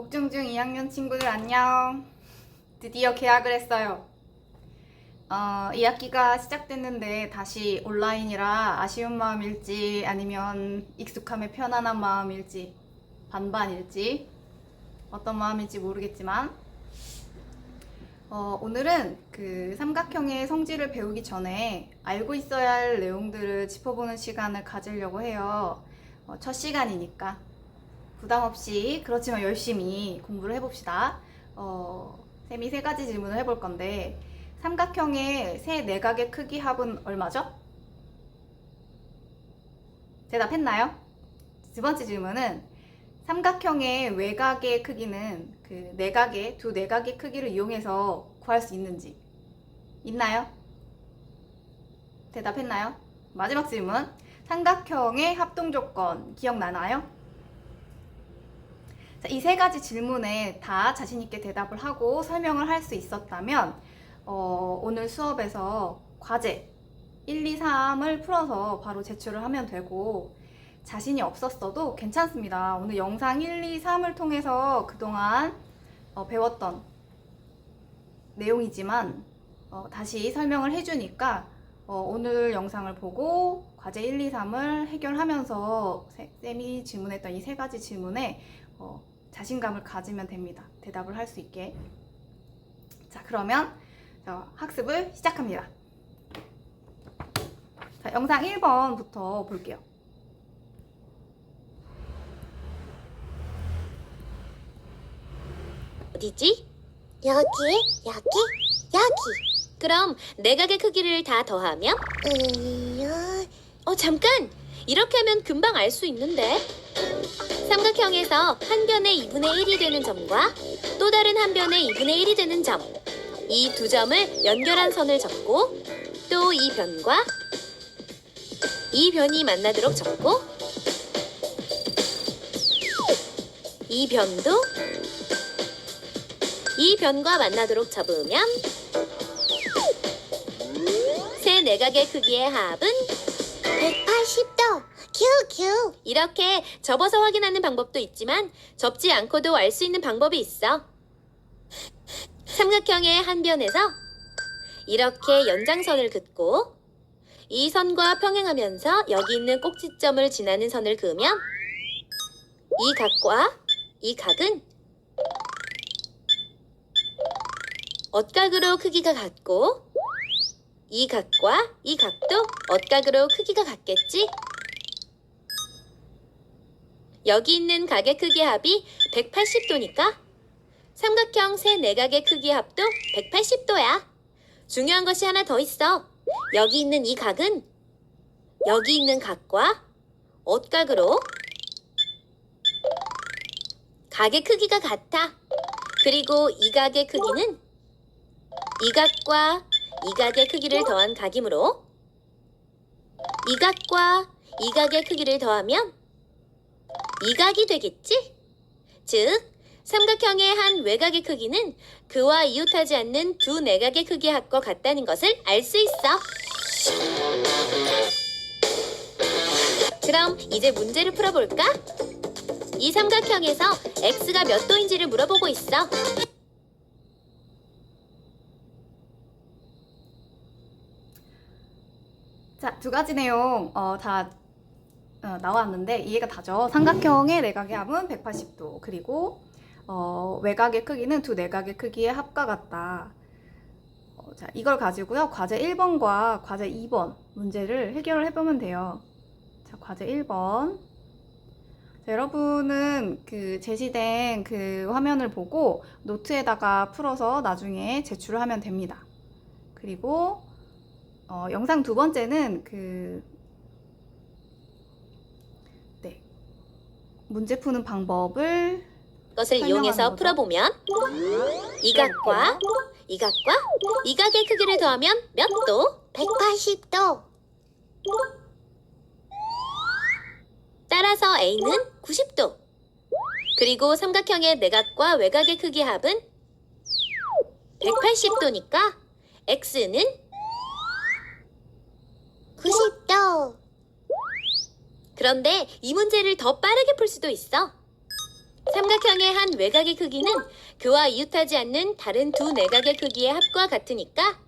옥중중 2학년 친구들 안녕. 드디어 개학을 했어요. 2학기가 시작됐는데 다시 온라인이라 아쉬운 마음일지 아니면 익숙함에 편안한 마음일지 반반일지 어떤 마음일지 모르겠지만 오늘은 그 삼각형의 성질을 배우기 전에 알고 있어야 할 내용들을 짚어보는 시간을 가지려고 해요. 첫 시간이니까 부담 없이 그렇지만 열심히 공부를 해봅시다. 쌤이 세 가지 질문을 해볼 건데 삼각형의 세 내각의 크기 합은 얼마죠? 대답했나요? 두 번째 질문은 삼각형의 외곽의 크기는 그 내각의 두 내각의 크기를 이용해서 구할 수 있는지 있나요? 대답했나요? 마지막 질문 삼각형의 합동 조건 기억나나요? 이 세 가지 질문에 다 자신있게 대답을 하고 설명을 할 수 있었다면 오늘 수업에서 과제 1, 2, 3을 풀어서 바로 제출을 하면 되고 자신이 없었어도 괜찮습니다. 오늘 영상 1, 2, 3을 통해서 그동안 배웠던 내용이지만 다시 설명을 해주니까 오늘 영상을 보고 과제 1, 2, 3을 해결하면서 쌤이 질문했던 이 세 가지 질문에 자신감을 가지면 됩니다. 대답을 할 수 있게. 자, 그러면 학습을 시작합니다. 자, 영상 1번부터 볼게요. 어디지? 여기, 여기, 여기. 그럼 내각의 크기를 다 더하면? 잠깐! 이렇게 하면 금방 알 수 있는데. 삼각형에서 한 변의 2분의 1이 되는 점과 또 다른 한 변의 2분의 1이 되는 점, 이 두 점을 연결한 선을 적고 또 이 변과 이 변이 만나도록 적고 이 변도 이 변과 만나도록 접으면 세 내각의 크기의 합은 180도. 큐. 이렇게 접어서 확인하는 방법도 있지만 접지 않고도 알 수 있는 방법이 있어. 삼각형의 한 변에서 이렇게 연장선을 긋고 이 선과 평행하면서 여기 있는 꼭지점을 지나는 선을 그으면 이 각과 이 각은 엇각으로 크기가 같고 이 각과 이 각도 엇각으로 크기가 같겠지? 여기 있는 각의 크기 합이 180도니까 삼각형 세 내각의 크기 합도 180도야. 중요한 것이 하나 더 있어. 여기 있는 이 각은 여기 있는 각과 엇각으로 각의 크기가 같아. 그리고 이 각의 크기는 이 각과 이 각의 크기를 더한 각이므로 이 각과 이 각의 크기를 더하면 이 각이 되겠지? 즉, 삼각형의 한 외곽의 크기는 그와 이웃하지 않는 두 내각의 크기의 합과 같다는 것을 알 수 있어. 그럼 이제 문제를 풀어볼까? 이 삼각형에서 x가 몇 도인지를 물어보고 있어. 자, 두 가지 내용 다 나왔는데 이해가 다죠? 삼각형의 내각의 합은 180도 그리고 외곽의 크기는 두 내각의 크기의 합과 같다. 자, 이걸 가지고요 과제 1번과 과제 2번 문제를 해결을 해보면 돼요. 자, 과제 1번. 자, 여러분은 그 제시된 그 화면을 보고 노트에다가 풀어서 나중에 제출을 하면 됩니다. 그리고 영상 두 번째는 문제 푸는 방법을 것을 이용해서 풀어보면 이 각과 이 각과 이 각의 크기를 더하면 몇 도? 180도. 따라서 A는 90도. 그리고 삼각형의 내각과 외곽의 크기 합은 180도니까 X는 90도. 그런데 이 문제를 더 빠르게 풀 수도 있어. 삼각형의 한 외곽의 크기는 그와 이웃하지 않는 다른 두 내각의 크기의 합과 같으니까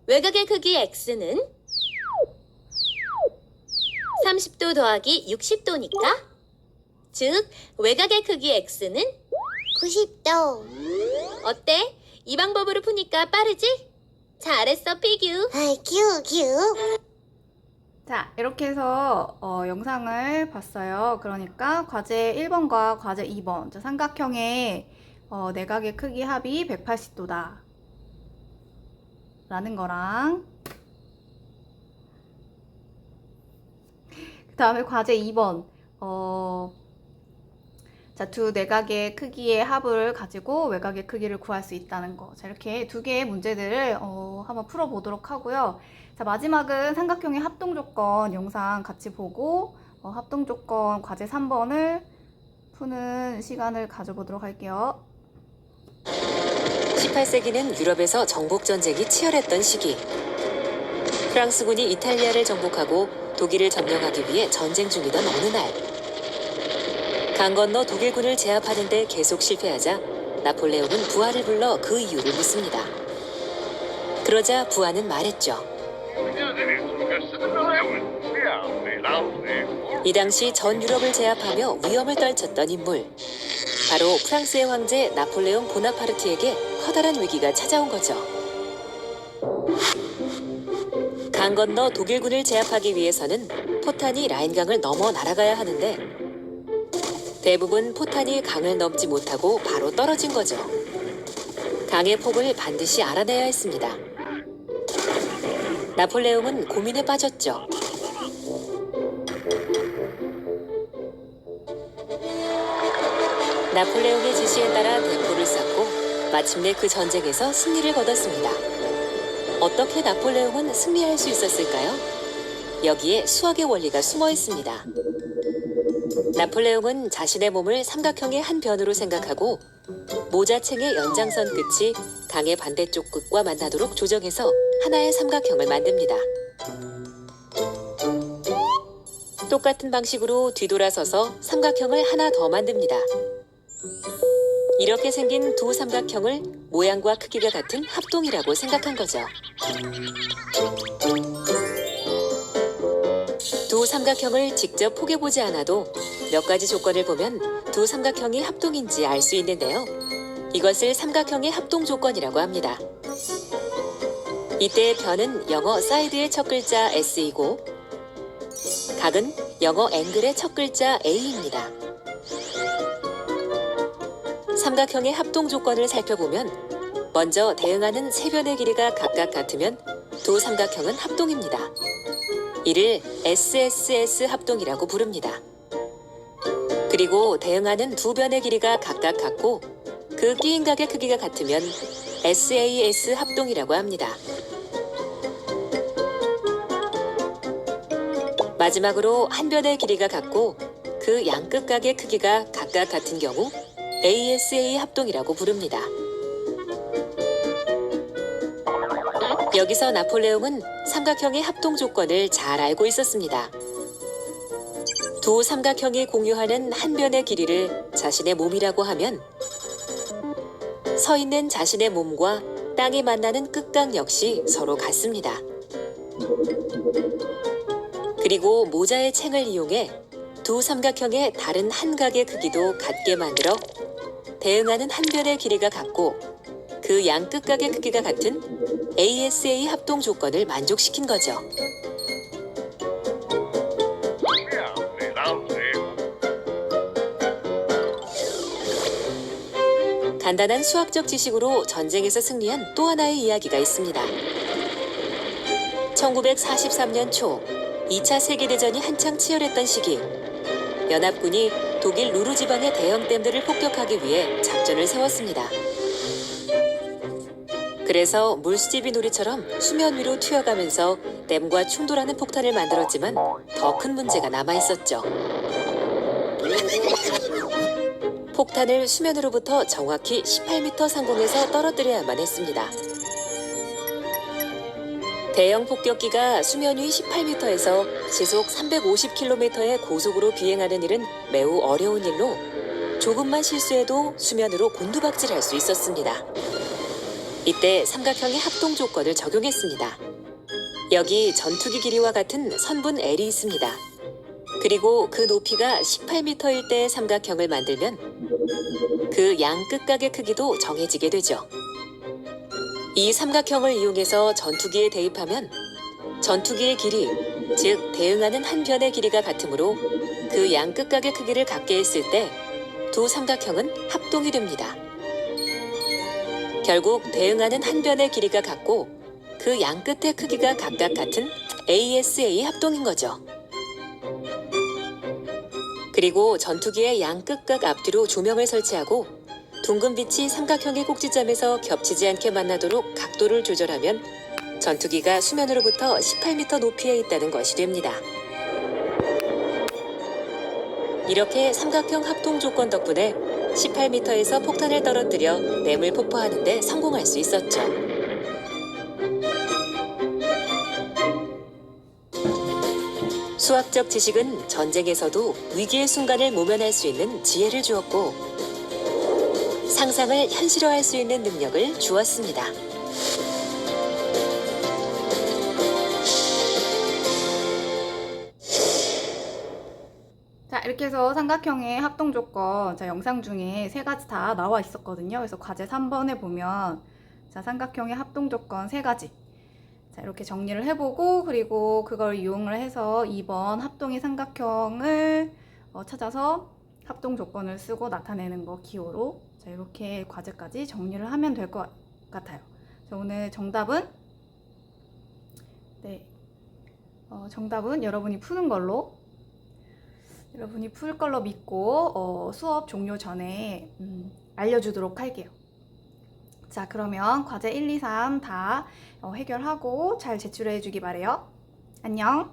외곽의 크기 x는 30도 더하기 60도니까 즉 외곽의 크기 x는 90도. 어때? 이 방법으로 푸니까 빠르지? 잘했어, 피규. 아이, 큐. 자, 이렇게 해서 영상을 봤어요. 그러니까 과제 1번과 과제 2번, 삼각형의 내각의 크기 합이 180도다 라는 거랑, 그 다음에 과제 2번, 자, 두 내각의 크기의 합을 가지고 외곽의 크기를 구할 수 있다는 거. 자, 이렇게 두 개의 문제들을 한번 풀어보도록 하고요. 자, 마지막은 삼각형의 합동조건 영상 같이 보고 합동조건 과제 3번을 푸는 시간을 가져보도록 할게요. 18세기는 유럽에서 정복전쟁이 치열했던 시기. 프랑스군이 이탈리아를 정복하고 독일을 점령하기 위해 전쟁 중이던 어느 날. 강 건너 독일군을 제압하는 데 계속 실패하자 나폴레옹은 부하를 불러 그 이유를 묻습니다. 그러자 부하는 말했죠. 이 당시 전 유럽을 제압하며 위험을 떨쳤던 인물. 바로 프랑스의 황제 나폴레옹 보나파르트에게 커다란 위기가 찾아온 거죠. 강 건너 독일군을 제압하기 위해서는 포탄이 라인강을 넘어 날아가야 하는데 대부분 포탄이 강을 넘지 못하고 바로 떨어진 거죠. 강의 폭을 반드시 알아내야 했습니다. 나폴레옹은 고민에 빠졌죠. 나폴레옹의 지시에 따라 대포를 쐈고 마침내 그 전쟁에서 승리를 거뒀습니다. 어떻게 나폴레옹은 승리할 수 있었을까요? 여기에 수학의 원리가 숨어 있습니다. 나폴레옹은 자신의 몸을 삼각형의 한 변으로 생각하고 모자챙의 연장선 끝이 강의 반대쪽 끝과 만나도록 조정해서 하나의 삼각형을 만듭니다. 똑같은 방식으로 뒤돌아서서 삼각형을 하나 더 만듭니다. 이렇게 생긴 두 삼각형을 모양과 크기가 같은 합동이라고 생각한 거죠. 두 삼각형을 직접 포개보지 않아도 몇 가지 조건을 보면 두 삼각형이 합동인지 알 수 있는데요. 이것을 삼각형의 합동 조건이라고 합니다. 이때의 변은 영어 사이드의 첫 글자 S이고 각은 영어 앵글의 첫 글자 A입니다. 삼각형의 합동 조건을 살펴보면 먼저 대응하는 세 변의 길이가 각각 같으면 두 삼각형은 합동입니다. 이를 SSS 합동이라고 부릅니다. 그리고 대응하는 두 변의 길이가 각각 같고 그 끼인 각의 크기가 같으면 SAS 합동이라고 합니다. 마지막으로 한 변의 길이가 같고 그 양끝 각의 크기가 각각 같은 경우 ASA 합동이라고 부릅니다. 여기서 나폴레옹은 삼각형의 합동 조건을 잘 알고 있었습니다. 두 삼각형이 공유하는 한 변의 길이를 자신의 몸이라고 하면 서 있는 자신의 몸과 땅이 만나는 끝각 역시 서로 같습니다. 그리고 모자의 챙을 이용해 두 삼각형의 다른 한 각의 크기도 같게 만들어 대응하는 한 변의 길이가 같고 그 양 끝각의 크기가 같은 ASA 합동 조건을 만족시킨 거죠. 간단한 수학적 지식으로 전쟁에서 승리한 또 하나의 이야기가 있습니다. 1943년 초 2차 세계대전이 한창 치열했던 시기 연합군이 독일 루르 지방의 대형 댐들을 폭격하기 위해 작전을 세웠습니다. 그래서 물수제비 놀이처럼 수면 위로 튀어가면서 댐과 충돌하는 폭탄을 만들었지만 더 큰 문제가 남아있었죠. 폭탄을 수면으로부터 정확히 18m 상공에서 떨어뜨려야만 했습니다. 대형 폭격기가 수면 위 18m에서 시속 350km의 고속으로 비행하는 일은 매우 어려운 일로 조금만 실수해도 수면으로 곤두박질할 수 있었습니다. 이때 삼각형의 합동 조건을 적용했습니다. 여기 전투기 길이와 같은 선분 L이 있습니다. 그리고 그 높이가 18m일 때의 삼각형을 만들면 그 양 끝각의 크기도 정해지게 되죠. 이 삼각형을 이용해서 전투기에 대입하면 전투기의 길이, 즉 대응하는 한 변의 길이가 같으므로 그 양 끝각의 크기를 같게 했을 때 두 삼각형은 합동이 됩니다. 결국 대응하는 한 변의 길이가 같고 그 양 끝의 크기가 각각 같은 ASA 합동인 거죠. 그리고 전투기의 양 끝각 앞뒤로 조명을 설치하고 둥근 빛이 삼각형의 꼭지점에서 겹치지 않게 만나도록 각도를 조절하면 전투기가 수면으로부터 18m 높이에 있다는 것이 됩니다. 이렇게 삼각형 합동 조건 덕분에 18m에서 폭탄을 떨어뜨려 램을 폭파하는 데 성공할 수 있었죠. 수학적 지식은 전쟁에서도 위기의 순간을 모면할 수 있는 지혜를 주었고 상상을 현실화할 수 있는 능력을 주었습니다. 자, 이렇게 해서 삼각형의 합동 조건, 자, 영상 중에 3가지 다 나와 있었거든요. 그래서 과제 3번에 보면 자, 삼각형의 합동 조건 3가지. 자, 이렇게 정리를 해보고 그리고 그걸 이용을 해서 2번 합동의 삼각형을 찾아서 합동 조건을 쓰고 나타내는 거 기호로 자, 이렇게 과제까지 정리를 하면 될 것 같아요. 자, 오늘 정답은 정답은 여러분이 풀 걸로 믿고 수업 종료 전에 알려주도록 할게요. 자, 그러면 과제 1, 2, 3 다 해결하고 잘 제출해 주기 바래요. 안녕.